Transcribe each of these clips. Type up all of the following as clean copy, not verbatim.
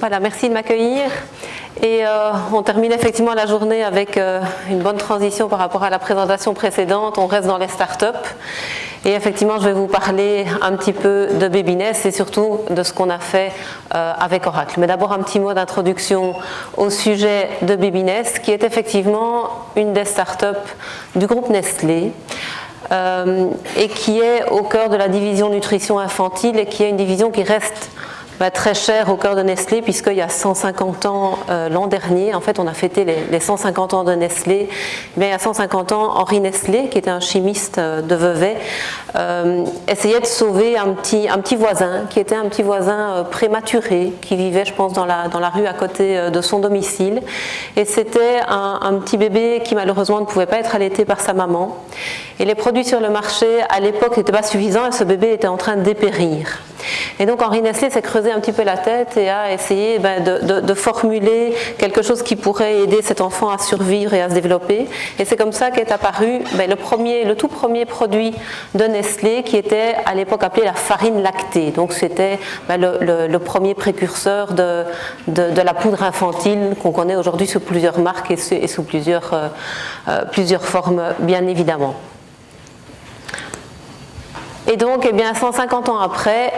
Voilà, merci de m'accueillir. Et on termine effectivement la journée avec une bonne transition par rapport à la présentation précédente. On reste dans les startups. Et effectivement, je vais vous parler un petit peu de Babynest et surtout de ce qu'on a fait avec Oracle. Mais d'abord, un petit mot d'introduction au sujet de Babynest, qui est effectivement une des startups du groupe Nestlé. Et qui est au cœur de la division nutrition infantile et qui est une division qui reste très chère au cœur de Nestlé, puisqu'il y a 150 ans l'an dernier, en fait on a fêté les 150 ans de Nestlé, mais il y a 150 ans Henri Nestlé, qui était un chimiste de Vevey, essayait de sauver un petit voisin, qui était un petit voisin prématuré, qui vivait je pense dans la rue à côté de son domicile, et c'était un petit bébé qui malheureusement ne pouvait pas être allaité par sa maman, et les produits sur le marché à l'époque n'étaient pas suffisants et ce bébé était en train de dépérir. Et donc Henri Nestlé s'est creusé un petit peu la tête et a essayé de formuler quelque chose qui pourrait aider cet enfant à survivre et à se développer. Et c'est comme ça qu'est apparu le tout premier produit de Nestlé qui était à l'époque appelé la farine lactée. Donc c'était le premier précurseur de la poudre infantile qu'on connaît aujourd'hui sous plusieurs marques et sous plusieurs formes bien évidemment. Et donc, 150 ans après,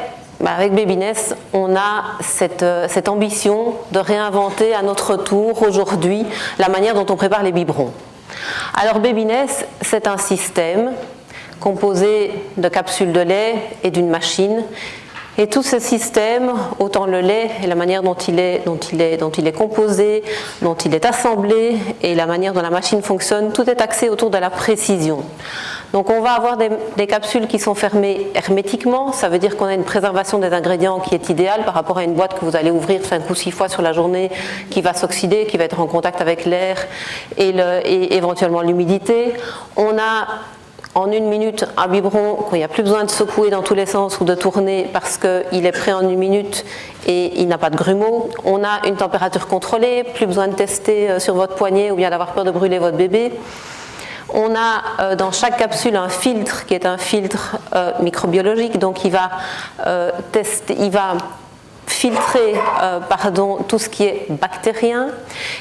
avec Babynest, on a cette ambition de réinventer à notre tour aujourd'hui la manière dont on prépare les biberons. Alors Babynest, c'est un système composé de capsules de lait et d'une machine. Et tout ce système, autant le lait et la manière dont il est composé, dont il est assemblé et la manière dont la machine fonctionne, tout est axé autour de la précision. Donc on va avoir des capsules qui sont fermées hermétiquement, ça veut dire qu'on a une préservation des ingrédients qui est idéale par rapport à une boîte que vous allez ouvrir 5 ou 6 fois sur la journée, qui va s'oxyder, qui va être en contact avec l'air et éventuellement l'humidité. On a en 1 minute un biberon qu'il n'y a plus besoin de secouer dans tous les sens ou de tourner parce qu'il est prêt en 1 minute et il n'a pas de grumeaux. On a une température contrôlée, plus besoin de tester sur votre poignet ou bien d'avoir peur de brûler votre bébé. On a dans chaque capsule un filtre qui est un filtre microbiologique, donc il va filtrer tout ce qui est bactérien.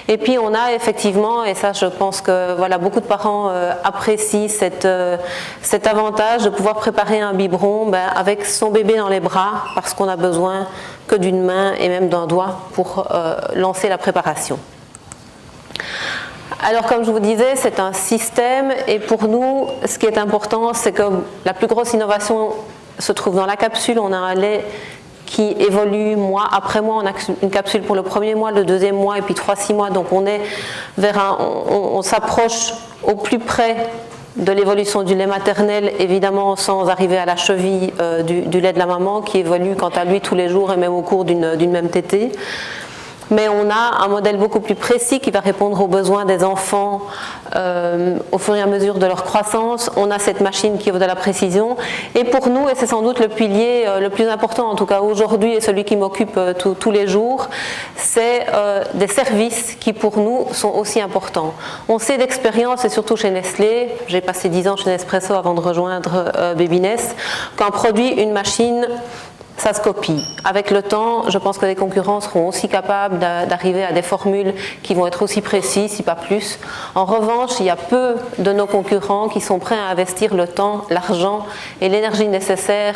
Et puis on a effectivement, et ça je pense que beaucoup de parents apprécient cet avantage de pouvoir préparer un biberon avec son bébé dans les bras, parce qu'on a besoin que d'une main et même d'un doigt pour lancer la préparation. Alors comme je vous disais, c'est un système et pour nous, ce qui est important, c'est que la plus grosse innovation se trouve dans la capsule. On a un lait qui évolue mois après mois. On a une capsule pour le premier mois, le deuxième mois et puis 3-6 mois. Donc on s'approche au plus près de l'évolution du lait maternel, évidemment sans arriver à la cheville du lait de la maman qui évolue quant à lui tous les jours et même au cours d'une même tétée. Mais on a un modèle beaucoup plus précis qui va répondre aux besoins des enfants au fur et à mesure de leur croissance. On a cette machine qui offre de la précision. Et pour nous, et c'est sans doute le pilier le plus important, en tout cas aujourd'hui, et celui qui m'occupe tous les jours, c'est des services qui pour nous sont aussi importants. On sait d'expérience, et surtout chez Nestlé, j'ai passé 10 ans chez Nespresso avant de rejoindre Babynest, qu'un produit, une machine, ça se copie. Avec le temps, je pense que les concurrents seront aussi capables d'arriver à des formules qui vont être aussi précises, si pas plus. En revanche, il y a peu de nos concurrents qui sont prêts à investir le temps, l'argent et l'énergie nécessaires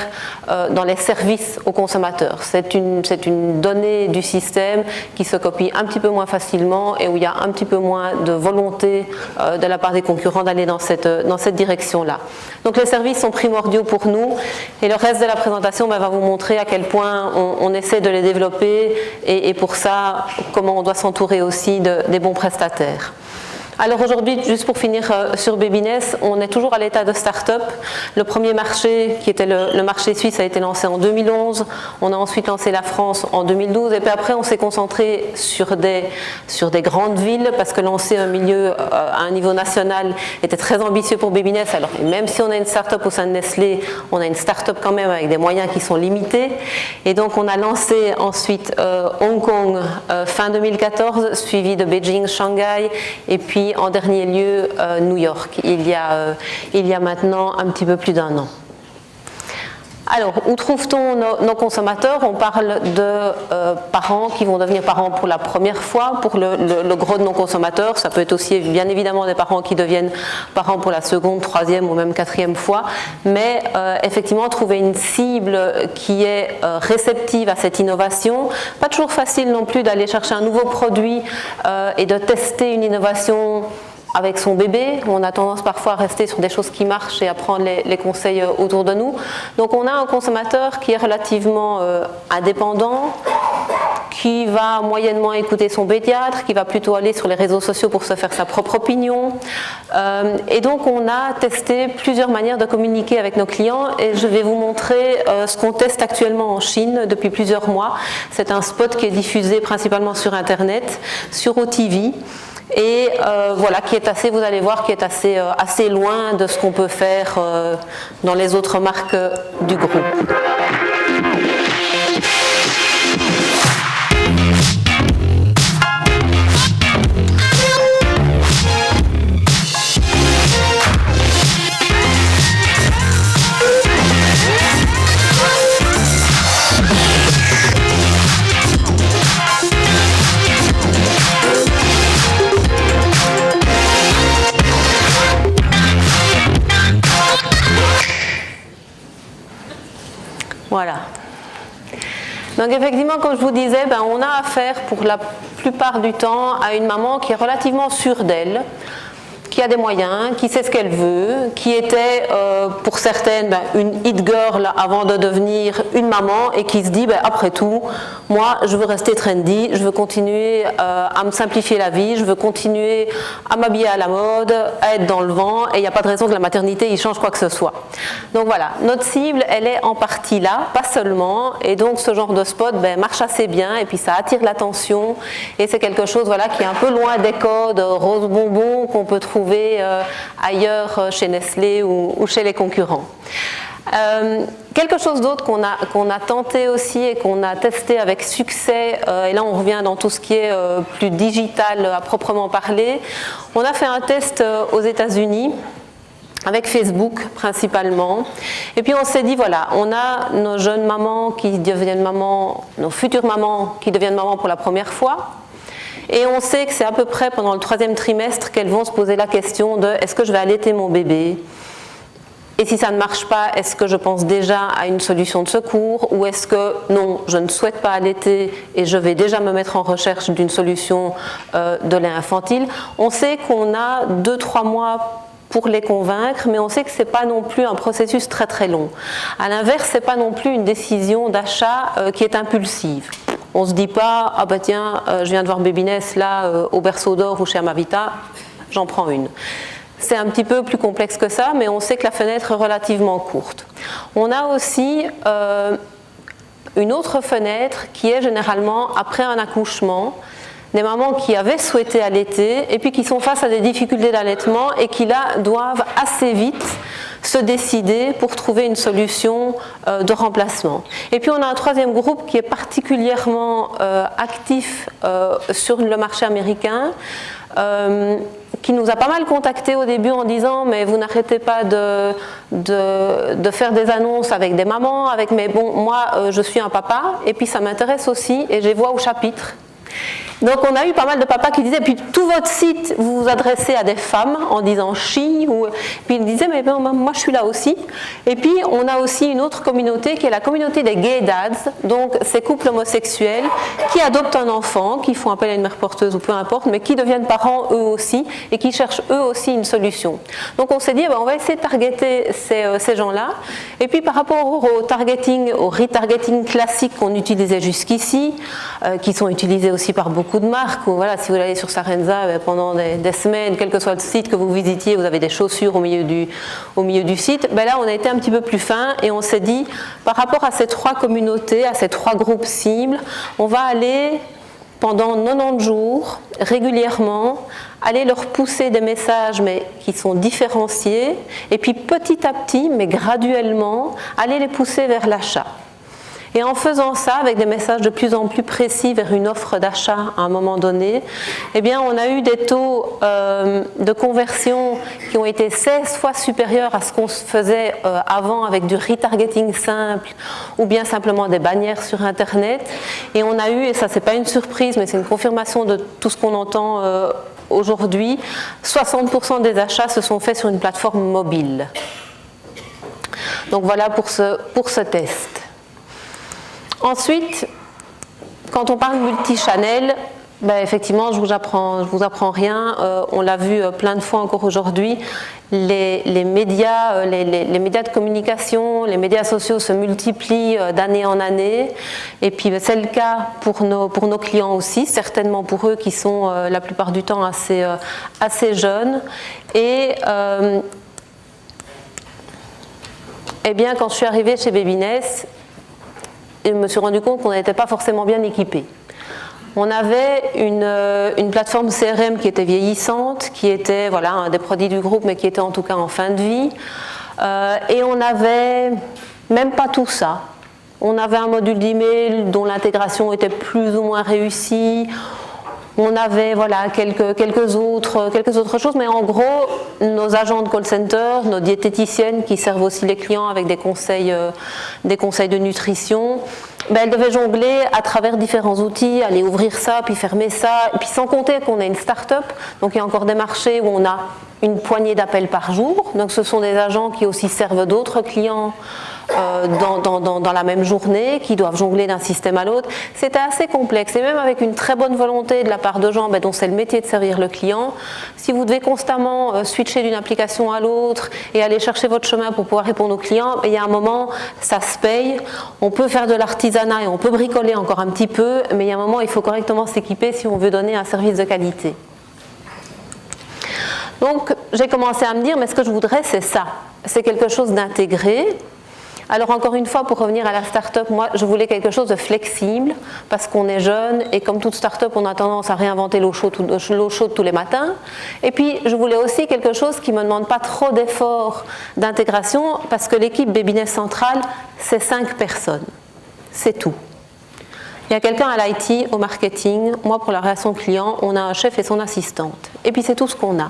dans les services aux consommateurs. C'est une donnée du système qui se copie un petit peu moins facilement et où il y a un petit peu moins de volonté de la part des concurrents d'aller dans cette direction-là. Donc les services sont primordiaux pour nous et le reste de la présentation va vous montrer à quel point on essaie de les développer et pour ça, comment on doit s'entourer aussi des bons prestataires. Alors aujourd'hui, juste pour finir sur Babynest, on est toujours à l'état de start-up. Le premier marché, qui était le marché suisse, a été lancé en 2011. On a ensuite lancé la France en 2012. Et puis après, on s'est concentré sur des grandes villes parce que lancer un milieu à un niveau national était très ambitieux pour Babynest. Alors même si on a une start-up au sein de Nestlé, on a une start-up quand même avec des moyens qui sont limités. Et donc on a lancé ensuite Hong Kong fin 2014, suivi de Beijing, Shanghai et puis en dernier lieu New York, il y a maintenant un petit peu plus d'1 an. Alors, où trouve-t-on nos consommateurs? On parle de parents qui vont devenir parents pour la première fois. Pour le gros de nos consommateurs, ça peut être aussi bien évidemment des parents qui deviennent parents pour la seconde, troisième ou même quatrième fois. Mais effectivement, trouver une cible qui est réceptive à cette innovation. Pas toujours facile non plus d'aller chercher un nouveau produit et de tester une innovation avec son bébé. On a tendance parfois à rester sur des choses qui marchent et à prendre les conseils autour de nous. Donc on a un consommateur qui est relativement indépendant, qui va moyennement écouter son pédiatre, qui va plutôt aller sur les réseaux sociaux pour se faire sa propre opinion. Et donc on a testé plusieurs manières de communiquer avec nos clients et je vais vous montrer ce qu'on teste actuellement en Chine depuis plusieurs mois. C'est un spot qui est diffusé principalement sur Internet, sur OTV. Et voilà, qui est assez, vous allez voir, qui est assez loin de ce qu'on peut faire dans les autres marques du groupe. Voilà. Donc effectivement, comme je vous disais, on a affaire pour la plupart du temps à une maman qui est relativement sûre d'elle, qui a des moyens, qui sait ce qu'elle veut, qui était pour certaines une hit girl avant de devenir une maman et qui se dit après tout, moi je veux rester trendy, je veux continuer à me simplifier la vie, je veux continuer à m'habiller à la mode, à être dans le vent et il n'y a pas de raison que la maternité il change quoi que ce soit. Donc voilà, notre cible elle est en partie là, pas seulement, et donc ce genre de spot marche assez bien et puis ça attire l'attention et c'est quelque chose voilà, qui est un peu loin des codes rose bonbon qu'on peut trouver ailleurs chez Nestlé ou chez les concurrents. Quelque chose d'autre qu'on a tenté aussi et qu'on a testé avec succès, et là on revient dans tout ce qui est plus digital à proprement parler, on a fait un test aux États-Unis avec Facebook principalement, et puis on s'est dit voilà, on a nos jeunes mamans qui deviennent mamans, nos futures mamans qui deviennent mamans pour la première fois. Et on sait que c'est à peu près pendant le 3e trimestre qu'elles vont se poser la question de est-ce que je vais allaiter mon bébé? Et si ça ne marche pas, est-ce que je pense déjà à une solution de secours? Ou est-ce que non, je ne souhaite pas allaiter et je vais déjà me mettre en recherche d'une solution de lait infantile? On sait qu'on a 2-3 mois pour les convaincre, mais on sait que ce n'est pas non plus un processus très très long. À l'inverse, ce n'est pas non plus une décision d'achat qui est impulsive. On ne se dit pas, ah bah tiens, je viens de voir Babyness là au Berceau d'Or ou chez Amavita, j'en prends une. C'est un petit peu plus complexe que ça, mais on sait que la fenêtre est relativement courte. On a aussi une autre fenêtre qui est généralement après un accouchement, des mamans qui avaient souhaité allaiter et puis qui sont face à des difficultés d'allaitement et qui là doivent assez vite se décider pour trouver une solution de remplacement. Et puis on a un 3e groupe qui est particulièrement actif sur le marché américain, qui nous a pas mal contactés au début en disant mais vous n'arrêtez pas de faire des annonces avec des mamans, mais bon moi je suis un papa et puis ça m'intéresse aussi et je les vois au chapitre. Donc on a eu pas mal de papas qui disaient, puis tout votre site, vous vous adressez à des femmes en disant chi, puis ils disaient, mais ben, moi je suis là aussi. Et puis on a aussi une autre communauté qui est la communauté des gay dads, donc ces couples homosexuels qui adoptent un enfant, qui font appel à une mère porteuse ou peu importe, mais qui deviennent parents eux aussi et qui cherchent eux aussi une solution. Donc on s'est dit, ben, on va essayer de targeter ces gens-là. Et puis par rapport au targeting, au retargeting classique qu'on utilisait jusqu'ici, qui sont utilisés aussi par beaucoup de marques, où voilà, si vous allez sur Sarenza pendant des semaines, quel que soit le site que vous visitiez, vous avez des chaussures au milieu du site, ben là on a été un petit peu plus fin et on s'est dit, par rapport à ces 3 communautés, à ces 3 groupes cibles, on va aller pendant 90 jours, régulièrement, aller leur pousser des messages mais qui sont différenciés et puis petit à petit, mais graduellement, aller les pousser vers l'achat. Et en faisant ça, avec des messages de plus en plus précis vers une offre d'achat à un moment donné, eh bien, on a eu des taux de conversion qui ont été 16 fois supérieurs à ce qu'on faisait avant avec du retargeting simple ou bien simplement des bannières sur Internet. Et on a eu, et ça c'est pas une surprise, mais c'est une confirmation de tout ce qu'on entend aujourd'hui, 60% des achats se sont faits sur une plateforme mobile. Donc voilà pour ce test. Ensuite, quand on parle multi-channel, ben effectivement, je vous apprends rien. On l'a vu plein de fois encore aujourd'hui. Les médias de communication, les médias sociaux se multiplient d'année en année. Et puis c'est le cas pour nos clients aussi, certainement pour eux qui sont la plupart du temps assez jeunes. Et eh bien, quand je suis arrivée chez Babiness, je me suis rendu compte qu'on n'était pas forcément bien équipés. On avait une plateforme CRM qui était vieillissante, qui était voilà, un des produits du groupe, mais qui était en tout cas en fin de vie. Et on n'avait même pas tout ça. On avait un module d'email dont l'intégration était plus ou moins réussie. On avait voilà, quelques autres choses, mais en gros, nos agents de call center, nos diététiciennes qui servent aussi les clients avec des conseils de nutrition, ben, elles devaient jongler à travers différents outils, aller ouvrir ça, puis fermer ça, et puis sans compter qu'on est une start-up, donc il y a encore des marchés où on a une poignée d'appels par jour, donc ce sont des agents qui aussi servent d'autres clients dans la même journée, qui doivent jongler d'un système à l'autre. C'était assez complexe, et même avec une très bonne volonté de la part de gens dont c'est le métier de servir le client, si vous devez constamment switcher d'une application à l'autre et aller chercher votre chemin pour pouvoir répondre aux clients, il y a un moment, ça se paye. On peut faire de l'artisanat et on peut bricoler encore un petit peu, mais il y a un moment, il faut correctement s'équiper si on veut donner un service de qualité. Donc j'ai commencé à me dire, mais ce que je voudrais, c'est ça. C'est quelque chose d'intégré. Alors encore une fois, pour revenir à la start-up, moi je voulais quelque chose de flexible parce qu'on est jeune et comme toute start-up, on a tendance à réinventer l'eau chaude tous les matins. Et puis je voulais aussi quelque chose qui ne me demande pas trop d'efforts d'intégration parce que l'équipe Babiness Central, c'est 5 personnes. C'est tout. Il y a quelqu'un à l'IT, au marketing, moi pour la relation client, on a un chef et son assistante. Et puis c'est tout ce qu'on a.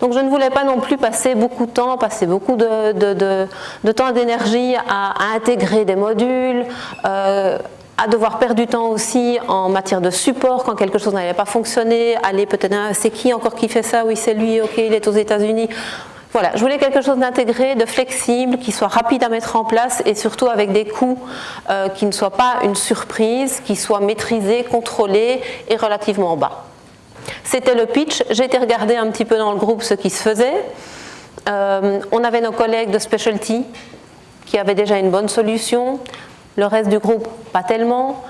Donc je ne voulais pas non plus passer beaucoup de temps, de temps et d'énergie à intégrer des modules, à devoir perdre du temps aussi en matière de support quand quelque chose n'allait pas fonctionner, aller peut-être, c'est qui encore qui fait ça, oui c'est lui, ok il est aux États-Unis. Voilà, je voulais quelque chose d'intégré, de flexible, qui soit rapide à mettre en place et surtout avec des coûts qui ne soient pas une surprise, qui soient maîtrisés, contrôlés et relativement bas. C'était le pitch. J'ai été regarder un petit peu dans le groupe ce qui se faisait. On avait nos collègues de Specialty qui avaient déjà une bonne solution. Le reste du groupe, pas tellement.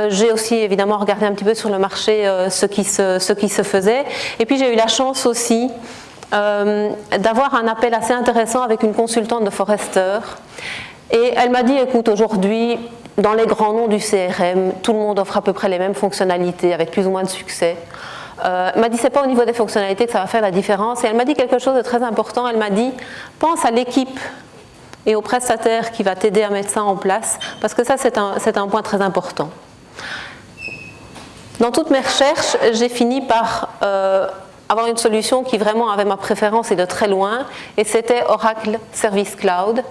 J'ai aussi évidemment regardé un petit peu sur le marché ce qui se faisait. Et puis j'ai eu la chance aussi d'avoir un appel assez intéressant avec une consultante de Forrester. Et elle m'a dit, écoute, aujourd'hui, dans les grands noms du CRM, tout le monde offre à peu près les mêmes fonctionnalités avec plus ou moins de succès. Elle m'a dit, c'est pas au niveau des fonctionnalités que ça va faire la différence. Et elle m'a dit quelque chose de très important. Elle m'a dit, pense à l'équipe et au prestataire qui va t'aider à mettre ça en place, parce que ça, c'est un point très important. Dans toutes mes recherches, j'ai fini par avoir une solution qui vraiment avait ma préférence et de très loin, et c'était Oracle Service Cloud.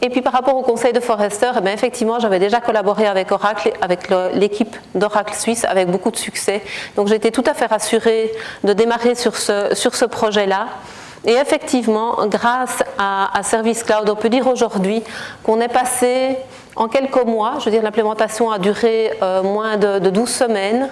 Et puis par rapport au conseil de Forrester, eh bien, effectivement, j'avais déjà collaboré avec Oracle, avec l'équipe d'Oracle Suisse, avec beaucoup de succès. Donc j'étais tout à fait rassurée de démarrer sur ce projet-là. Et effectivement, grâce à Service Cloud, on peut dire aujourd'hui qu'on est passé en quelques mois, je veux dire l'implémentation a duré moins de 12 semaines,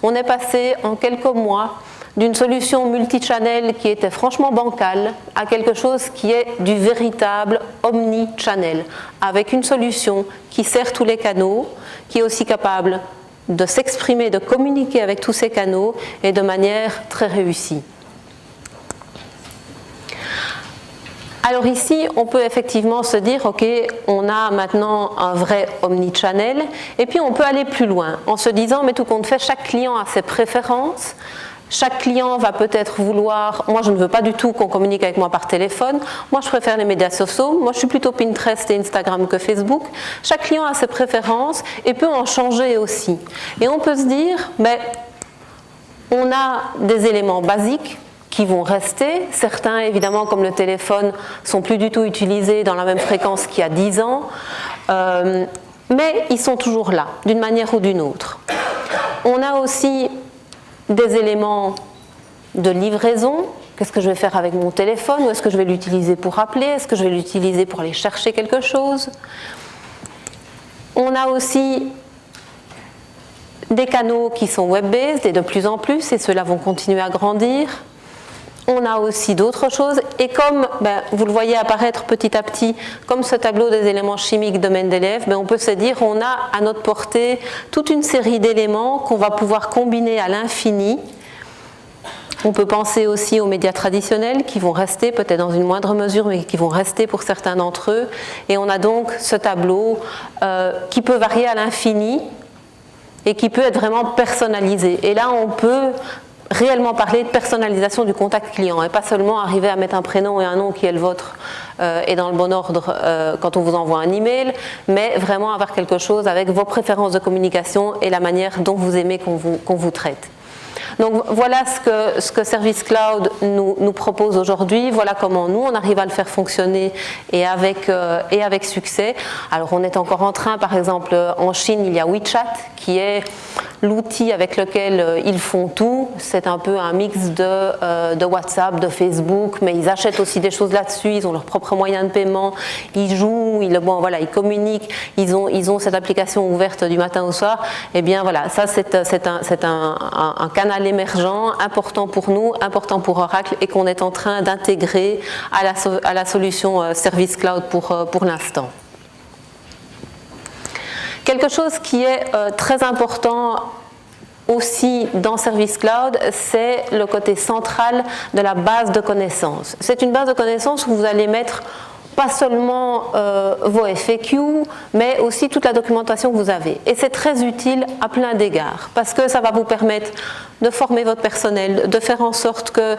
on est passé en quelques mois d'une solution multi-channel qui était franchement bancale à quelque chose qui est du véritable omni-channel, avec une solution qui sert tous les canaux, qui est aussi capable de s'exprimer, de communiquer avec tous ces canaux et de manière très réussie. Alors ici, on peut effectivement se dire, ok, on a maintenant un vrai omni-channel, et puis on peut aller plus loin en se disant, mais tout compte fait, chaque client a ses préférences. Chaque client va peut-être vouloir, moi je ne veux pas du tout qu'on communique avec moi par téléphone, moi je préfère les médias sociaux, moi je suis plutôt Pinterest et Instagram que Facebook. Chaque client a ses préférences et peut en changer aussi. Et on peut se dire, ben, on a des éléments basiques qui vont rester. Certains, évidemment, comme le téléphone, sont plus du tout utilisés dans la même fréquence qu'il y a 10 ans, mais ils sont toujours là, d'une manière ou d'une autre. On a aussi des éléments de livraison. Qu'est-ce que je vais faire avec mon téléphone? Ou est-ce que je vais l'utiliser pour appeler? Est-ce que je vais l'utiliser pour aller chercher quelque chose? On a aussi des canaux qui sont web-based et de plus en plus, et ceux-là vont continuer à grandir. On a aussi d'autres choses, et comme vous le voyez apparaître petit à petit, comme ce tableau des éléments chimiques de Mendeleev, on peut se dire qu'on a à notre portée toute une série d'éléments qu'on va pouvoir combiner à l'infini. On peut penser aussi aux médias traditionnels qui vont rester, peut-être dans une moindre mesure, mais qui vont rester pour certains d'entre eux. Et on a donc ce tableau qui peut varier à l'infini et qui peut être vraiment personnalisé. Et là, on peut réellement parler de personnalisation du contact client et pas seulement arriver à mettre un prénom et un nom qui est le vôtre et dans le bon ordre quand on vous envoie un email, mais vraiment avoir quelque chose avec vos préférences de communication et la manière dont vous aimez qu'on vous traite. Donc voilà ce que Service Cloud nous propose aujourd'hui, voilà comment nous on arrive à le faire fonctionner et avec succès. Alors on est encore en train, par exemple en Chine il y a WeChat qui est l'outil avec lequel ils font tout, c'est un peu un mix de WhatsApp, de Facebook, mais ils achètent aussi des choses là-dessus, ils ont leurs propres moyens de paiement, ils jouent, ils communiquent, ils ont cette application ouverte du matin au soir, et bien voilà, ça c'est un canal émergent, important pour nous, important pour Oracle et qu'on est en train d'intégrer à la solution Service Cloud pour l'instant. Quelque chose qui est très important aussi dans Service Cloud, c'est le côté central de la base de connaissances. C'est une base de connaissances où vous allez mettre pas seulement vos FAQ, mais aussi toute la documentation que vous avez. Et c'est très utile à plein d'égards, parce que ça va vous permettre de former votre personnel, de faire en sorte que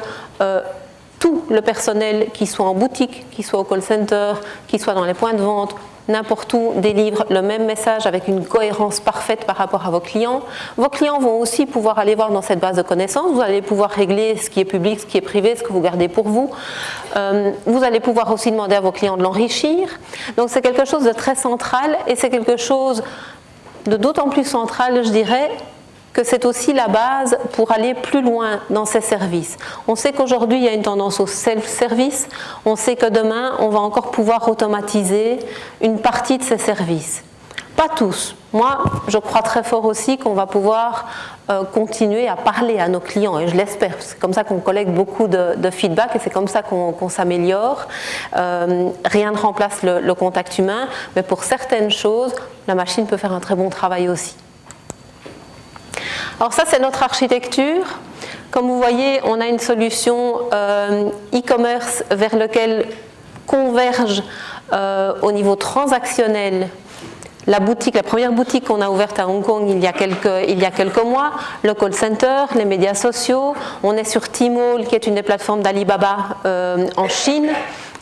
tout le personnel, qui soit en boutique, qui soit au call center, qui soit dans les points de vente, n'importe où, délivre le même message avec une cohérence parfaite par rapport à vos clients. Vos clients vont aussi pouvoir aller voir dans cette base de connaissances, vous allez pouvoir régler ce qui est public, ce qui est privé, ce que vous gardez pour vous. Vous allez pouvoir aussi demander à vos clients de l'enrichir. Donc c'est quelque chose de très central et c'est quelque chose de d'autant plus central, je dirais, que c'est aussi la base pour aller plus loin dans ces services. On sait qu'aujourd'hui, il y a une tendance au self-service. On sait que demain, on va encore pouvoir automatiser une partie de ces services. Pas tous. Moi, je crois très fort aussi qu'on va pouvoir continuer à parler à nos clients, et je l'espère. C'est comme ça qu'on collecte beaucoup de feedback et c'est comme ça qu'on s'améliore. Rien ne remplace le contact humain, mais pour certaines choses, la machine peut faire un très bon travail aussi. Alors ça, c'est notre architecture. Comme vous voyez, on a une solution e-commerce vers laquelle converge au niveau transactionnel la première boutique qu'on a ouverte à Hong Kong il y a quelques mois, le call center, les médias sociaux. On est sur Tmall, qui est une des plateformes d'Alibaba en Chine.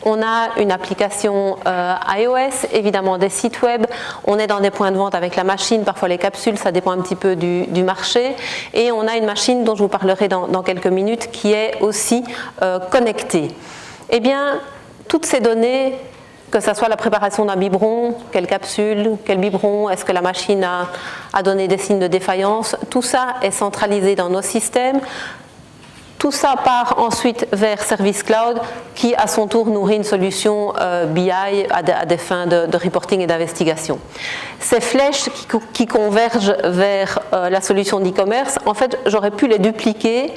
On a une application iOS, évidemment des sites web, on est dans des points de vente avec la machine, parfois les capsules, ça dépend un petit peu du marché, et on a une machine dont je vous parlerai dans quelques minutes qui est aussi connectée. Eh bien, toutes ces données, que ce soit la préparation d'un biberon, quelle capsule, quel biberon, est-ce que la machine a donné des signes de défaillance, tout ça est centralisé dans nos systèmes. Tout ça part ensuite vers Service Cloud qui, à son tour, nourrit une solution BI à des fins de reporting et d'investigation. Ces flèches qui convergent vers la solution d'e-commerce, en fait, j'aurais pu les dupliquer,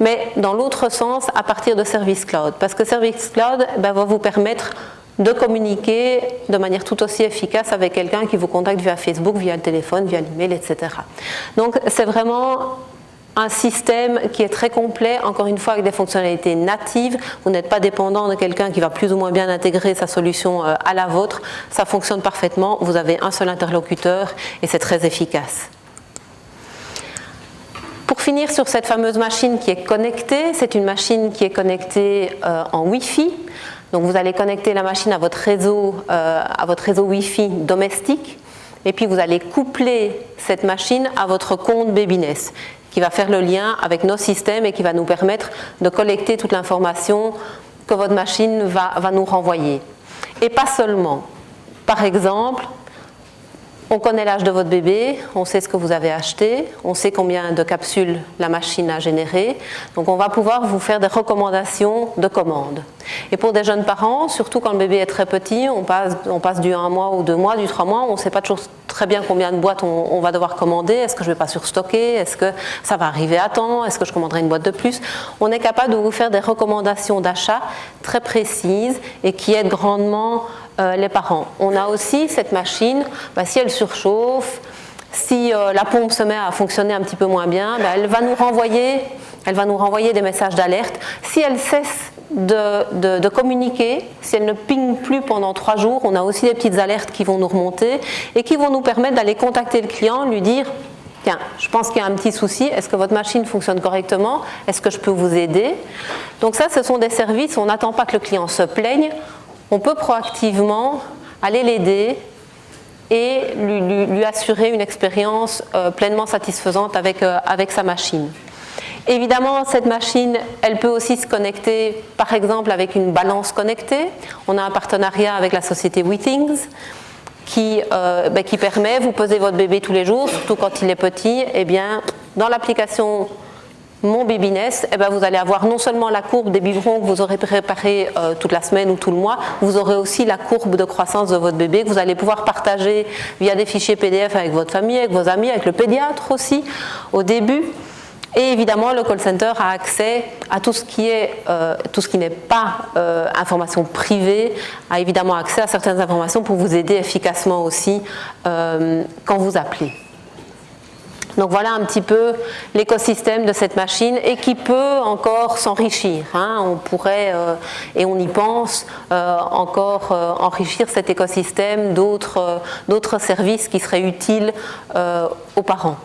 mais dans l'autre sens, à partir de Service Cloud. Parce que Service Cloud va vous permettre de communiquer de manière tout aussi efficace avec quelqu'un qui vous contacte via Facebook, via le téléphone, via l'email, etc. Donc, c'est vraiment un système qui est très complet, encore une fois avec des fonctionnalités natives. Vous n'êtes pas dépendant de quelqu'un qui va plus ou moins bien intégrer sa solution à la vôtre. Ça fonctionne parfaitement, vous avez un seul interlocuteur et c'est très efficace. Pour finir sur cette fameuse machine qui est connectée, c'est une machine qui est connectée en Wi-Fi. Donc vous allez connecter la machine à votre réseau Wi-Fi domestique et puis vous allez coupler cette machine à votre compte Babiness qui va faire le lien avec nos systèmes et qui va nous permettre de collecter toute l'information que votre machine va nous renvoyer. Et pas seulement. Par exemple, on connaît l'âge de votre bébé, on sait ce que vous avez acheté, on sait combien de capsules la machine a généré, donc on va pouvoir vous faire des recommandations de commandes. Et pour des jeunes parents, surtout quand le bébé est très petit, on passe du 1 mois ou 2 mois, du 3 mois, on ne sait pas toujours très bien combien de boîtes on va devoir commander, est-ce que je ne vais pas surstocker, est-ce que ça va arriver à temps, est-ce que je commanderai une boîte de plus. On est capable de vous faire des recommandations d'achat très précises et qui aident grandement les parents. On a aussi cette machine, si elle surchauffe, si la pompe se met à fonctionner un petit peu moins bien, elle va nous renvoyer des messages d'alerte. Si elle cesse de communiquer, si elle ne ping plus pendant 3 jours, on a aussi des petites alertes qui vont nous remonter et qui vont nous permettre d'aller contacter le client, lui dire « Tiens, je pense qu'il y a un petit souci, est-ce que votre machine fonctionne correctement? Est-ce que je peux vous aider ?» Donc ça, ce sont des services, on n'attend pas que le client se plaigne, on peut proactivement aller l'aider et lui assurer une expérience pleinement satisfaisante avec sa machine. Évidemment, cette machine, elle peut aussi se connecter, par exemple, avec une balance connectée. On a un partenariat avec la société WeThings qui permet, vous pesez votre bébé tous les jours, surtout quand il est petit, et bien, dans l'application Mon Babiness, vous allez avoir non seulement la courbe des biberons que vous aurez préparé toute la semaine ou tout le mois, vous aurez aussi la courbe de croissance de votre bébé que vous allez pouvoir partager via des fichiers PDF avec votre famille, avec vos amis, avec le pédiatre aussi au début. Et évidemment, le call center a accès à tout ce qui n'est pas information privée, a évidemment accès à certaines informations pour vous aider efficacement aussi quand vous appelez. Donc voilà un petit peu l'écosystème de cette machine et qui peut encore s'enrichir. On pourrait, et on y pense, encore enrichir cet écosystème d'autres services qui seraient utiles aux parents.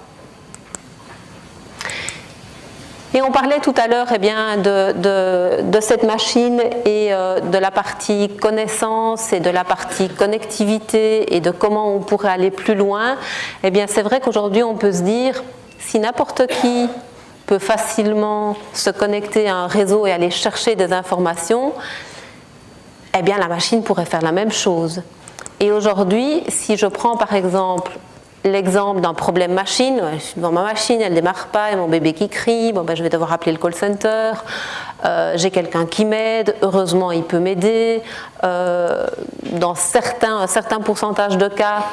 Et on parlait tout à l'heure de cette machine et de la partie connaissance et de la partie connectivité et de comment on pourrait aller plus loin. Eh bien, c'est vrai qu'aujourd'hui, on peut se dire, si n'importe qui peut facilement se connecter à un réseau et aller chercher des informations, eh bien, la machine pourrait faire la même chose. Et aujourd'hui, si je prends par exemple l'exemple d'un problème machine, je suis devant ma machine, elle ne démarre pas, et mon bébé qui crie, je vais devoir appeler le call center, j'ai quelqu'un qui m'aide, heureusement il peut m'aider, dans un certain pourcentage de cas,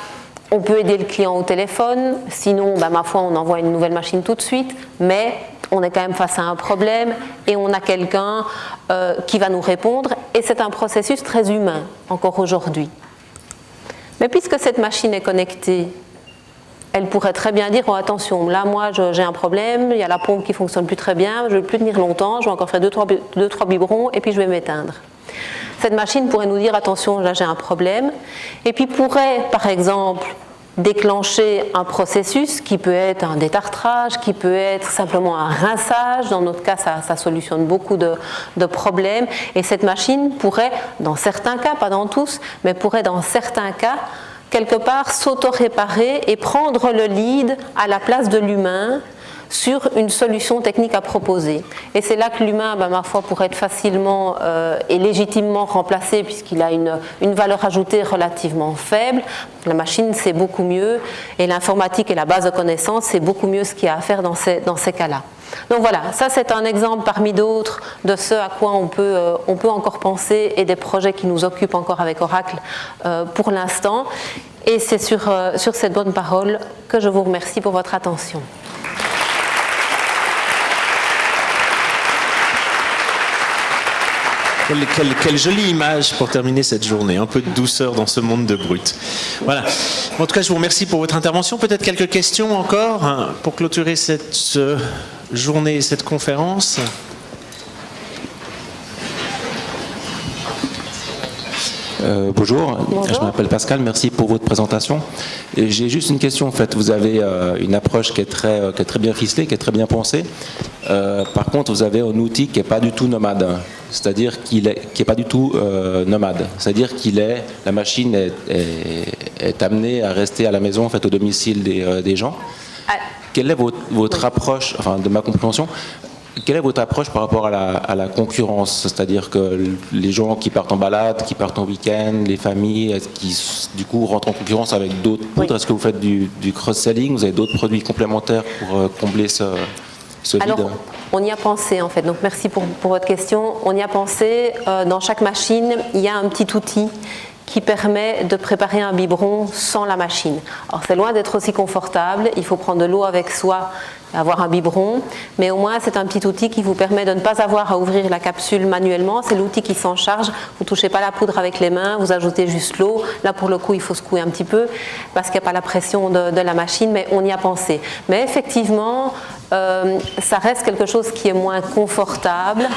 on peut aider le client au téléphone, sinon ma foi on envoie une nouvelle machine tout de suite, mais on est quand même face à un problème et on a quelqu'un qui va nous répondre et c'est un processus très humain encore aujourd'hui. Mais puisque cette machine est connectée, elle pourrait très bien dire, attention, là moi j'ai un problème, il y a la pompe qui ne fonctionne plus très bien, je ne vais plus tenir longtemps, je vais encore faire 2-3 biberons et puis je vais m'éteindre. Cette machine pourrait nous dire, attention, là j'ai un problème, et puis pourrait par exemple déclencher un processus qui peut être un détartrage, qui peut être simplement un rinçage, dans notre cas ça solutionne beaucoup de problèmes, et cette machine pourrait, dans certains cas, pas dans tous, mais pourrait dans certains cas, quelque part s'auto-réparer et prendre le lead à la place de l'humain sur une solution technique à proposer. Et c'est là que l'humain, ma foi, pourrait être facilement et légitimement remplacé puisqu'il a une valeur ajoutée relativement faible. La machine, c'est beaucoup mieux et l'informatique et la base de connaissances, c'est beaucoup mieux ce qu'il y a à faire dans ces cas-là. Donc voilà, ça c'est un exemple parmi d'autres de ce à quoi on peut encore penser et des projets qui nous occupent encore avec Oracle pour l'instant. Et c'est sur cette bonne parole que je vous remercie pour votre attention. Quelle jolie image pour terminer cette journée, un peu de douceur dans ce monde de brut. Voilà. En tout cas, je vous remercie pour votre intervention. Peut-être quelques questions encore pour clôturer cette journée et cette conférence. Bonjour. Bonjour. Je m'appelle Pascal, merci pour votre présentation. Et j'ai juste une question en fait. Vous avez une approche qui est très bien ficelée, qui est très bien pensée. Par contre, vous avez un outil qui n'est pas du tout nomade, c'est-à-dire qui est pas du tout nomade. C'est-à-dire la machine est amenée à rester à la maison, en fait, au domicile des gens. Quelle est votre approche, enfin de ma compréhension? Quelle est votre approche par rapport à la concurrence? C'est-à-dire que les gens qui partent en balade, qui partent en week-end, les familles, qui du coup rentrent en concurrence avec d'autres poudres? Est-ce que vous faites du cross-selling? Vous avez d'autres produits complémentaires pour combler ce vide? Alors, on y a pensé en fait, donc merci pour votre question. On y a pensé, dans chaque machine, il y a un petit outil qui permet de préparer un biberon sans la machine. Alors c'est loin d'être aussi confortable, il faut prendre de l'eau avec soi, avoir un biberon, mais au moins c'est un petit outil qui vous permet de ne pas avoir à ouvrir la capsule manuellement, c'est l'outil qui s'en charge, vous ne touchez pas la poudre avec les mains, vous ajoutez juste l'eau, là pour le coup il faut secouer un petit peu parce qu'il n'y a pas la pression de la machine, mais on y a pensé. Mais effectivement, ça reste quelque chose qui est moins confortable.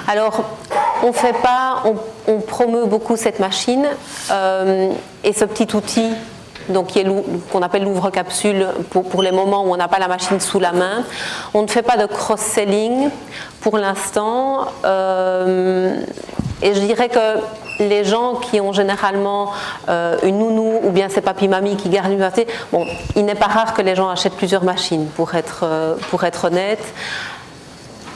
Alors, on promeut beaucoup cette machine et ce petit outil donc qu'on appelle l'ouvre-capsule pour les moments où on n'a pas la machine sous la main. On ne fait pas de cross-selling pour l'instant et je dirais que les gens qui ont généralement une nounou ou bien c'est papy-mamie qui gardent une machine, bon, il n'est pas rare que les gens achètent plusieurs machines pour être honnête.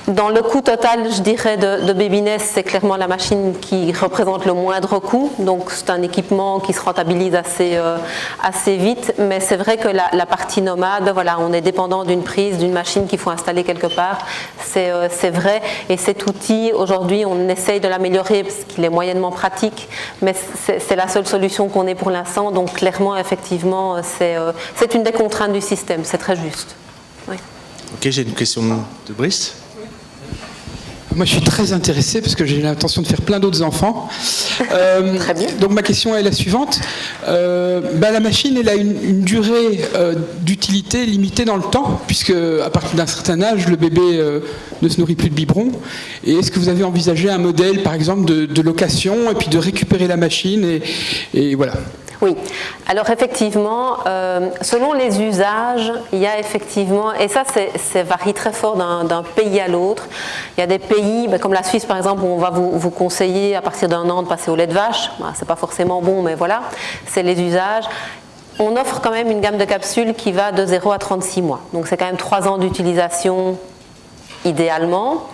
Dans le coût total, je dirais, de Babynest, c'est clairement la machine qui représente le moindre coût. Donc, c'est un équipement qui se rentabilise assez vite. Mais c'est vrai que la partie nomade, voilà, on est dépendant d'une prise, d'une machine qu'il faut installer quelque part. C'est vrai. Et cet outil, aujourd'hui, on essaye de l'améliorer parce qu'il est moyennement pratique. Mais c'est la seule solution qu'on ait pour l'instant. Donc, clairement, effectivement, c'est une des contraintes du système. C'est très juste. Oui. Ok, j'ai une question de Brice. Moi, je suis très intéressé parce que j'ai l'intention de faire plein d'autres enfants. Très bien. Donc, ma question est la suivante. La machine, elle a une durée d'utilité limitée dans le temps, puisque à partir d'un certain âge, le bébé ne se nourrit plus de biberon. Et est-ce que vous avez envisagé un modèle, par exemple, de location et puis de récupérer la machine et voilà. Oui, alors effectivement, selon les usages, il y a effectivement, et ça c'est varie très fort d'un pays à l'autre. Il y a des pays, comme la Suisse par exemple, où on va vous conseiller à partir d'un an de passer au lait de vache. C'est pas forcément bon, mais voilà, c'est les usages. On offre quand même une gamme de capsules qui va de 0 à 36 mois. Donc c'est quand même 3 ans d'utilisation idéalement.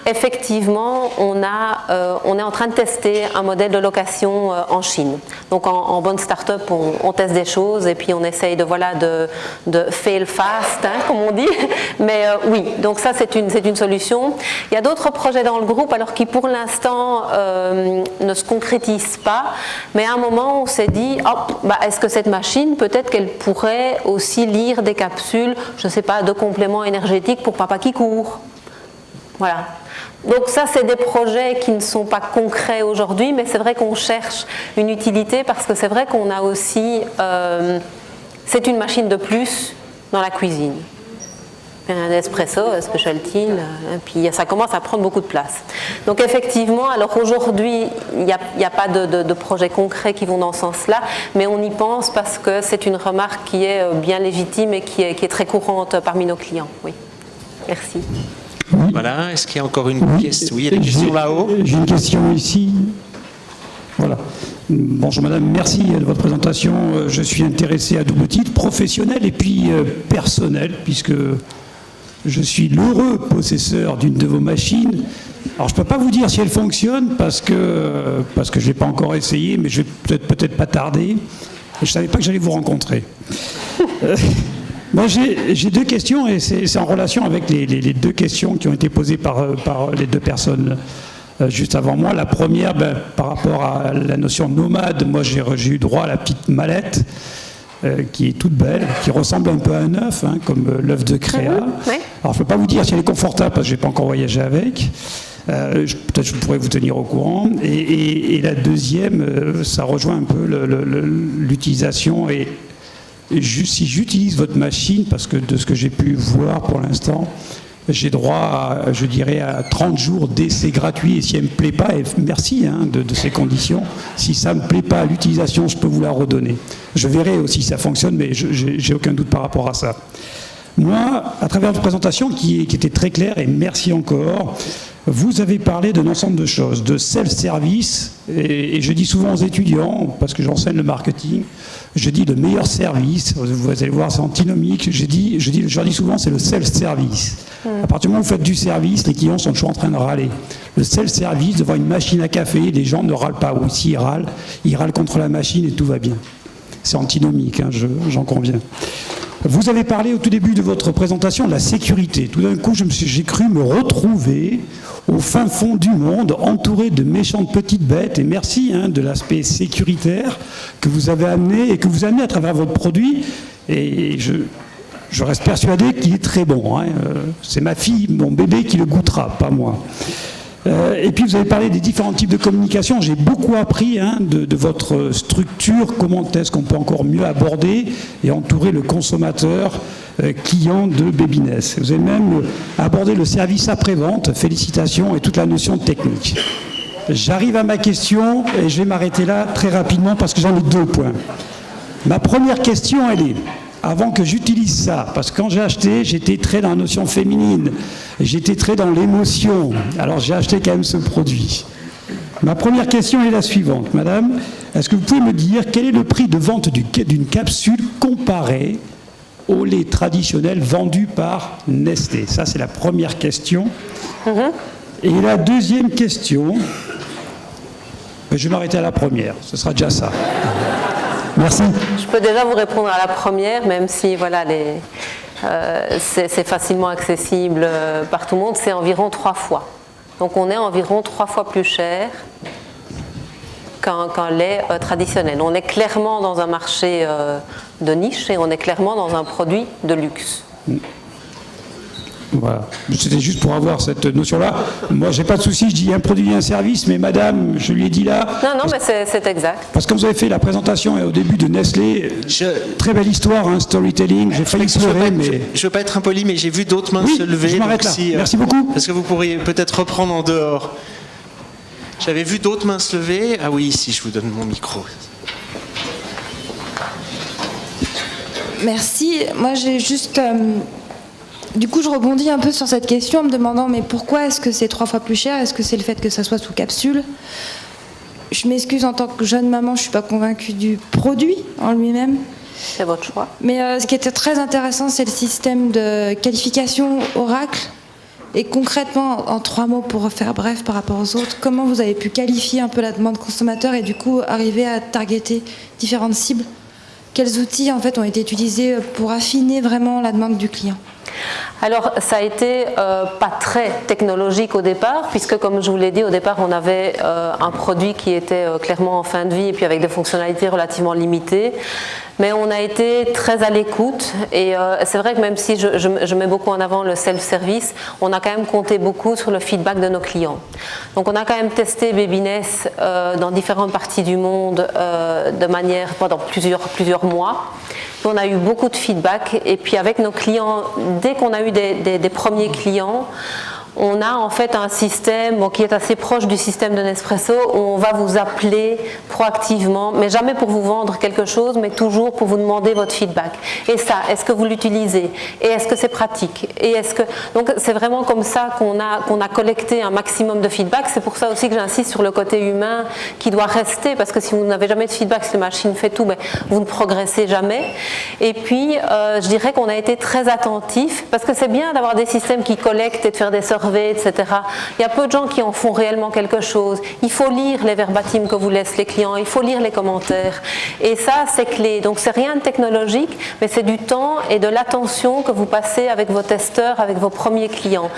Effectivement, on est en train de tester un modèle de location en Chine. Donc en bonne start-up, on teste des choses et puis on essaye de fail fast, comme on dit. Mais oui, donc ça c'est une solution. Il y a d'autres projets dans le groupe, alors qui pour l'instant ne se concrétisent pas. Mais à un moment, on s'est dit, est-ce que cette machine, peut-être qu'elle pourrait aussi lire des capsules, je ne sais pas, de compléments énergétiques pour papa qui court. Voilà. Donc ça, c'est des projets qui ne sont pas concrets aujourd'hui, mais c'est vrai qu'on cherche une utilité parce que c'est vrai qu'on a aussi... c'est une machine de plus dans la cuisine. Un espresso, un specialty, puis ça commence à prendre beaucoup de place. Donc effectivement, alors aujourd'hui, il n'y a pas de projets concrets qui vont dans ce sens-là, mais on y pense parce que c'est une remarque qui est bien légitime et qui est très courante parmi nos clients. Oui. Merci. Oui. Voilà, est-ce qu'il y a encore une question? Oui, il y a des questions là-haut. J'ai une question ici. Voilà. Bonjour madame, merci de votre présentation. Je suis intéressé à double titre, professionnel et puis personnel, puisque je suis l'heureux possesseur d'une de vos machines. Alors je ne peux pas vous dire si elle fonctionne parce que je ne l'ai pas encore essayé, mais je vais peut-être pas tarder. Et je ne savais pas que j'allais vous rencontrer. Moi, j'ai deux questions et c'est en relation avec les deux questions qui ont été posées par les deux personnes juste avant moi. La première, par rapport à la notion nomade, moi j'ai eu droit à la petite mallette qui est toute belle, qui ressemble un peu à un œuf, comme l'œuf de Créa. Ouais. Alors je ne peux pas vous dire si elle est confortable parce que je n'ai pas encore voyagé avec. Peut-être je pourrais vous tenir au courant. Et la deuxième, ça rejoint un peu l'utilisation si j'utilise votre machine, parce que de ce que j'ai pu voir pour l'instant, j'ai droit, à, je dirais, à 30 jours d'essai gratuit. Et si elle ne me plaît pas, et merci de ces conditions, si ça ne me plaît pas à l'utilisation, je peux vous la redonner. Je verrai aussi si ça fonctionne, mais j'ai aucun doute par rapport à ça. Moi, à travers votre présentation qui était très claire, et merci encore, vous avez parlé d'un ensemble de choses, de self-service, et je dis souvent aux étudiants, parce que j'enseigne le marketing, je dis le meilleur service, vous allez voir, c'est antinomique, je leur dis souvent, c'est le self-service. À partir du moment où vous faites du service, les clients sont toujours en train de râler. Le self-service, devant une machine à café, les gens ne râlent pas, ou s'ils râlent contre la machine et tout va bien. C'est antinomique, hein, j'en conviens. Vous avez parlé au tout début de votre présentation de la sécurité. Tout d'un coup, j'ai cru me retrouver au fin fond du monde, entouré de méchantes petites bêtes. Et merci de l'aspect sécuritaire que vous avez amené et que vous amenez à travers votre produit. Et je reste persuadé qu'il est très bon. C'est ma fille, mon bébé qui le goûtera, pas moi. Et puis vous avez parlé des différents types de communication. J'ai beaucoup appris de votre structure, comment est-ce qu'on peut encore mieux aborder et entourer le consommateur client de Babiness. Vous avez même abordé le service après-vente, félicitations, et toute la notion technique. J'arrive à ma question et je vais m'arrêter là très rapidement parce que j'en ai 2 points. Ma première question, elle est... Avant que j'utilise ça, parce que quand j'ai acheté, j'étais très dans la notion féminine, j'étais très dans l'émotion, alors j'ai acheté quand même ce produit. Ma première question est la suivante, madame, est-ce que vous pouvez me dire quel est le prix de vente d'une capsule comparé au lait traditionnel vendu par Nestlé? Ça, c'est la première question. Et la deuxième question, je vais m'arrêter à la première, ce sera déjà ça. Merci. Je peux déjà vous répondre à la première, même si voilà, c'est facilement accessible par tout le monde, c'est environ 3 fois. Donc on est environ 3 fois plus cher qu'un lait traditionnel. On est clairement dans un marché de niche et on est clairement dans un produit de luxe. Voilà. C'était juste pour avoir cette notion-là. Moi, j'ai pas de souci, je dis un produit et un service, mais madame, je lui ai dit là... Non, mais c'est exact. Parce que vous avez fait la présentation au début de Nestlé, très belle histoire, storytelling, j'ai failli pleurer, mais... Je veux pas être impoli, mais j'ai vu d'autres mains se lever. Je m'arrête là. Merci beaucoup. Parce que vous pourriez peut-être reprendre en dehors. J'avais vu d'autres mains se lever. Ah oui, ici, je vous donne mon micro. Merci. Moi, j'ai juste... Du coup, je rebondis un peu sur cette question en me demandant mais pourquoi est-ce que c'est 3 fois plus cher? Est-ce que c'est le fait que ça soit sous capsule? Je m'excuse, en tant que jeune maman, je ne suis pas convaincue du produit en lui-même. C'est votre choix. Mais ce qui était très intéressant, c'est le système de qualification Oracle. Et concrètement, en 3 mots pour faire bref par rapport aux autres, comment vous avez pu qualifier un peu la demande consommateur et du coup arriver à targeter différentes cibles? Quels outils en fait ont été utilisés pour affiner vraiment la demande du client? Alors, ça a été pas très technologique au départ, puisque comme je vous l'ai dit, au départ, on avait un produit qui était clairement en fin de vie et puis avec des fonctionnalités relativement limitées. Mais on a été très à l'écoute et c'est vrai que même si je mets beaucoup en avant le self-service, on a quand même compté beaucoup sur le feedback de nos clients. Donc on a quand même testé Babiness dans différentes parties du monde de manière pendant plusieurs mois. Puis on a eu beaucoup de feedback et puis avec nos clients, dès qu'on a eu des premiers clients, on a en fait un système qui est assez proche du système de Nespresso où on va vous appeler proactivement, mais jamais pour vous vendre quelque chose, mais toujours pour vous demander votre feedback. Et ça, est-ce que vous l'utilisez? Et est-ce que c'est pratique? Et est-ce que... Donc c'est vraiment comme ça qu'on a collecté un maximum de feedback. C'est pour ça aussi que j'insiste sur le côté humain qui doit rester, parce que si vous n'avez jamais de feedback, si la machine fait tout, mais vous ne progressez jamais. Et puis, je dirais qu'on a été très attentifs, parce que c'est bien d'avoir des systèmes qui collectent et de faire des surveys, etc. Il y a peu de gens qui en font réellement quelque chose. Il faut lire les verbatims que vous laissent les clients, il faut lire les commentaires. Et ça, c'est clé. Donc, c'est rien de technologique, mais c'est du temps et de l'attention que vous passez avec vos testeurs, avec vos premiers clients.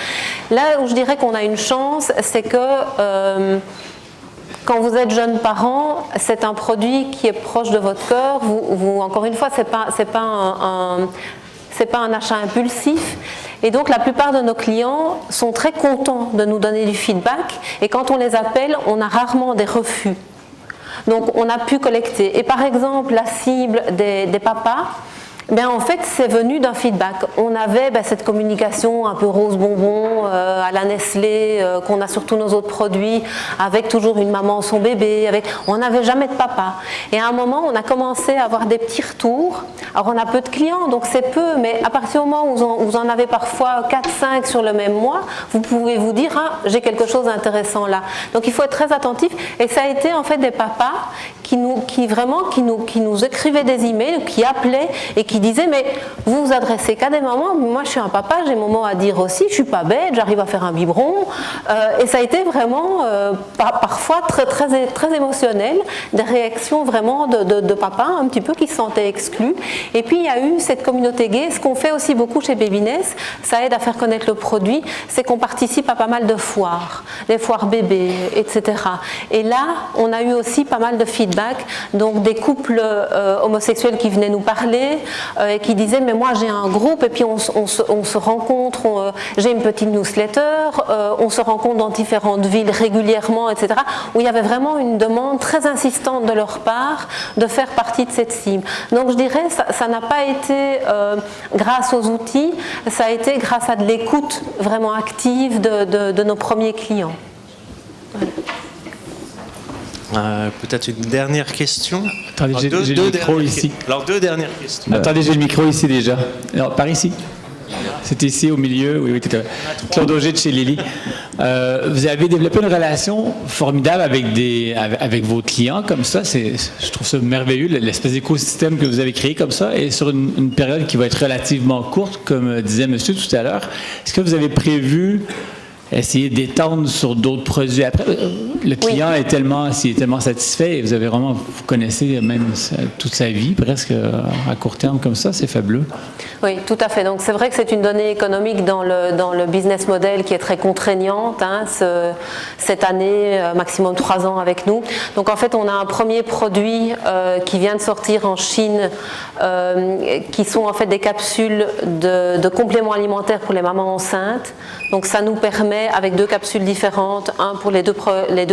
Là où je dirais qu'on a une chance, c'est que quand vous êtes jeune parent, c'est un produit qui est proche de votre cœur. Vous encore une fois, c'est pas un achat impulsif. Et donc la plupart de nos clients sont très contents de nous donner du feedback et quand on les appelle, on a rarement des refus. Donc on a pu collecter. Et par exemple, la cible des papas, Ben, en fait, c'est venu d'un feedback. On avait cette communication un peu rose bonbon à la Nestlé, qu'on a sur tous nos autres produits, avec toujours une maman, son bébé. On n'avait jamais de papa. Et à un moment, on a commencé à avoir des petits retours. Alors, on a peu de clients, donc c'est peu, mais à partir du moment où vous en avez parfois 4-5 sur le même mois, vous pouvez vous dire, ah, j'ai quelque chose d'intéressant là. Donc, il faut être très attentif. Et ça a été en fait des papas qui nous écrivaient des emails, qui appelaient et qui disaient, mais vous vous adressez qu'à des mamans, moi je suis un papa, j'ai mon mot à dire aussi, je suis pas bête, j'arrive à faire un biberon. Et ça a été vraiment parfois très émotionnel, des réactions vraiment de papas un petit peu qui se sentaient exclus. Et puis il y a eu cette communauté gay. Ce qu'on fait aussi beaucoup chez Babyness, ça aide à faire connaître le produit, c'est qu'on participe à pas mal de foires, les foires bébés, etc. Et là, on a eu aussi pas mal de feedback, donc des couples homosexuels qui venaient nous parler et qui disaient, mais moi j'ai un groupe et puis on se rencontre, j'ai une petite newsletter, on se rencontre dans différentes villes régulièrement, etc. Où il y avait vraiment une demande très insistante de leur part de faire partie de cette cible. Donc je dirais, ça n'a pas été grâce aux outils, ça a été grâce à de l'écoute vraiment active de nos premiers clients. Voilà. Peut-être une dernière question. Attendez, j'ai le micro ici. Alors, 2 dernières questions. Attendez, j'ai le micro ici déjà. Alors, par ici. C'est ici au milieu. Oui, tout à fait. Claude Auger de chez Lily. Vous avez développé une relation formidable avec vos clients comme ça. Je trouve ça merveilleux, l'espèce d'écosystème que vous avez créé comme ça. Et sur une période qui va être relativement courte, comme disait monsieur tout à l'heure, est-ce que vous avez prévu essayer d'étendre sur d'autres produits après? Le client est tellement satisfait et vous connaissez même toute sa vie presque à court terme comme ça, c'est fabuleux. Oui, tout à fait. Donc c'est vrai que c'est une donnée économique dans le business model qui est très contraignante. Cette année, maximum 3 ans avec nous. Donc en fait, on a un premier produit qui vient de sortir en Chine, qui sont en fait des capsules de compléments alimentaires pour les mamans enceintes. Donc ça nous permet, avec 2 capsules différentes, un pour les deux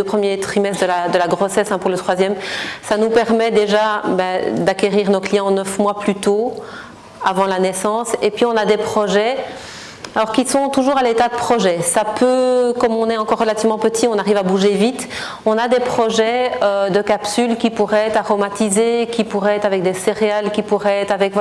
premiers trimestres de la grossesse, un pour le 3e, ça nous permet déjà d'acquérir nos clients 9 mois plus tôt, avant la naissance. Et puis on a des projets alors qui sont toujours à l'état de projet. Ça peut, comme on est encore relativement petit, on arrive à bouger vite. On a des projets de capsules qui pourraient être aromatisées, qui pourraient être avec des céréales, qui pourraient être avec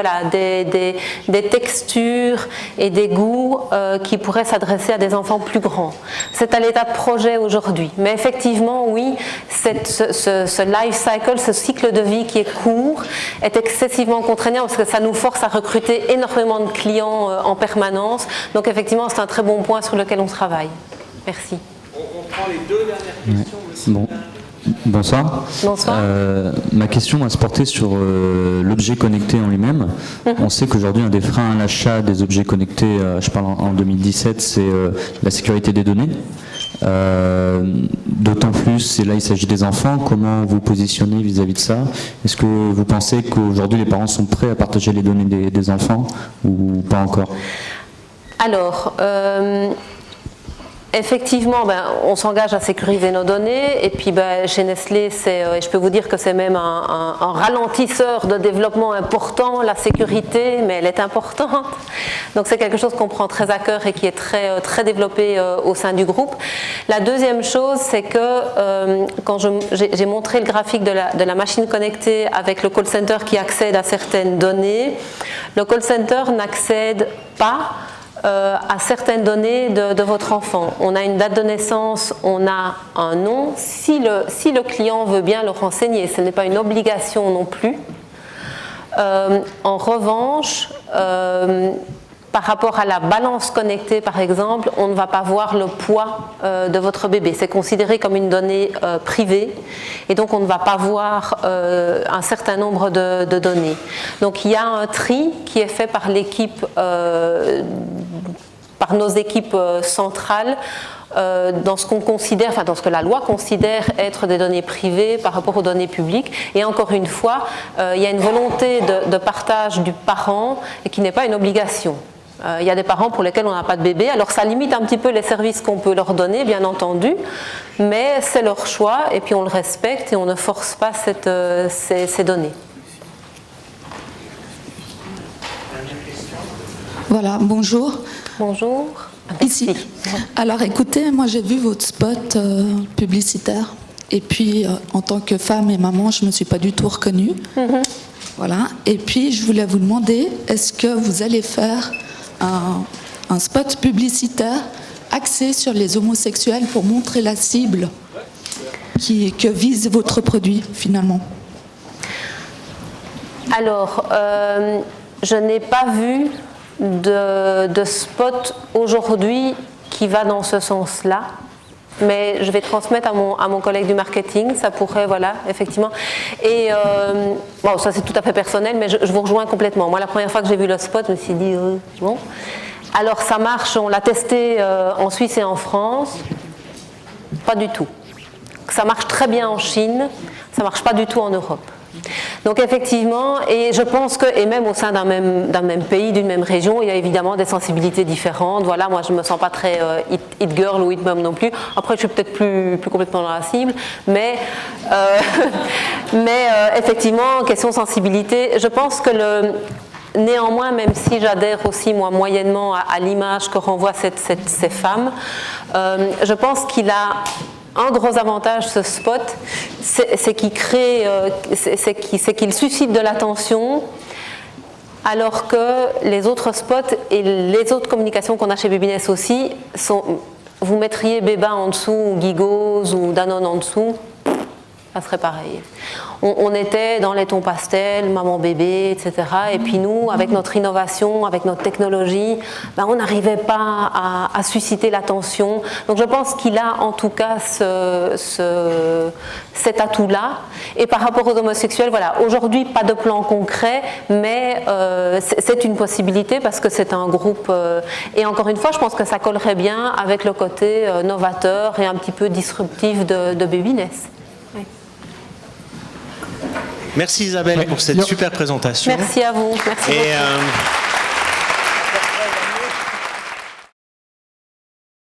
des textures et des goûts qui pourraient s'adresser à des enfants plus grands. C'est à l'état de projet aujourd'hui. Mais effectivement, oui, ce life cycle, ce cycle de vie qui est court, est excessivement contraignant parce que ça nous force à recruter énormément de clients en permanence. Donc effectivement, c'est un très bon point sur lequel on travaille. Merci. On prend les 2 dernières questions. Bon. Bonsoir. Bonsoir. Ma question va se porter sur l'objet connecté en lui-même. On sait qu'aujourd'hui, un des freins à l'achat des objets connectés, je parle en 2017, c'est la sécurité des données. D'autant plus, et là il s'agit des enfants, comment vous positionnez vis-à-vis de ça? Est-ce que vous pensez qu'aujourd'hui les parents sont prêts à partager les données des enfants ou pas encore? Alors, effectivement, on s'engage à sécuriser nos données et puis chez Nestlé, je peux vous dire que c'est même un ralentisseur de développement important, la sécurité, mais elle est importante. Donc c'est quelque chose qu'on prend très à cœur et qui est très, très développé au sein du groupe. La deuxième chose, c'est que quand j'ai montré le graphique de la machine connectée avec le call center qui accède à certaines données, le call center n'accède pas à certaines données de votre enfant. On a une date de naissance, on a un nom, si le client veut bien le renseigner, ce n'est pas une obligation non plus. En revanche, par rapport à la balance connectée par exemple, on ne va pas voir le poids de votre bébé. C'est considéré comme une donnée privée et donc on ne va pas voir un certain nombre de données. Donc il y a un tri qui est fait par l'équipe, par nos équipes centrales dans ce qu'on considère, enfin dans ce que la loi considère être des données privées par rapport aux données publiques. Et encore une fois, il y a une volonté de partage du parent et qui n'est pas une obligation. Il y a des parents pour lesquels on n'a pas de bébé, alors ça limite un petit peu les services qu'on peut leur donner, bien entendu, mais c'est leur choix et puis on le respecte et on ne force pas ces données. Voilà, bonjour. Bonjour. Ici. Alors écoutez, moi j'ai vu votre spot publicitaire. Et puis, en tant que femme et maman, je ne me suis pas du tout reconnue. Voilà. Et puis, je voulais vous demander, est-ce que vous allez faire un spot publicitaire axé sur les homosexuels pour montrer la cible que vise votre produit, finalement? Alors, je n'ai pas vu de spot aujourd'hui qui va dans ce sens-là. Mais je vais transmettre à mon collègue du marketing, ça pourrait, voilà, effectivement. Et bon, ça c'est tout à fait personnel, mais je vous rejoins complètement. Moi, la première fois que j'ai vu le spot, je me suis dit, bon. Alors ça marche, on l'a testé en Suisse et en France. Pas du tout. Ça marche très bien en Chine, ça marche pas du tout en Europe. Donc effectivement, et je pense que, et même au sein d'un même pays, d'une même région, il y a évidemment des sensibilités différentes. Voilà, moi je ne me sens pas très hit girl ou hit mom non plus. Après je suis peut-être plus complètement dans la cible, mais effectivement, question sensibilité, je pense que néanmoins, même si j'adhère aussi moi moyennement à l'image que renvoient ces femmes, je pense qu'il a un gros avantage, ce spot, c'est qu'il crée, c'est qu'il suscite de l'attention, alors que les autres spots et les autres communications qu'on a chez Babyness aussi, vous mettriez Béba en dessous, ou Gigos, ou Danone en dessous, ça serait pareil. On était dans les tons pastels, maman bébé, etc. Et puis nous, avec notre innovation, avec notre technologie, ben on n'arrivait pas à susciter l'attention. Donc je pense qu'il a en tout cas cet atout-là. Et par rapport aux homosexuels, voilà, aujourd'hui pas de plan concret, mais c'est une possibilité parce que c'est un groupe. Et encore une fois, je pense que ça collerait bien avec le côté novateur et un petit peu disruptif de Babyness. Merci Isabelle pour cette super présentation. Merci à vous. Merci beaucoup.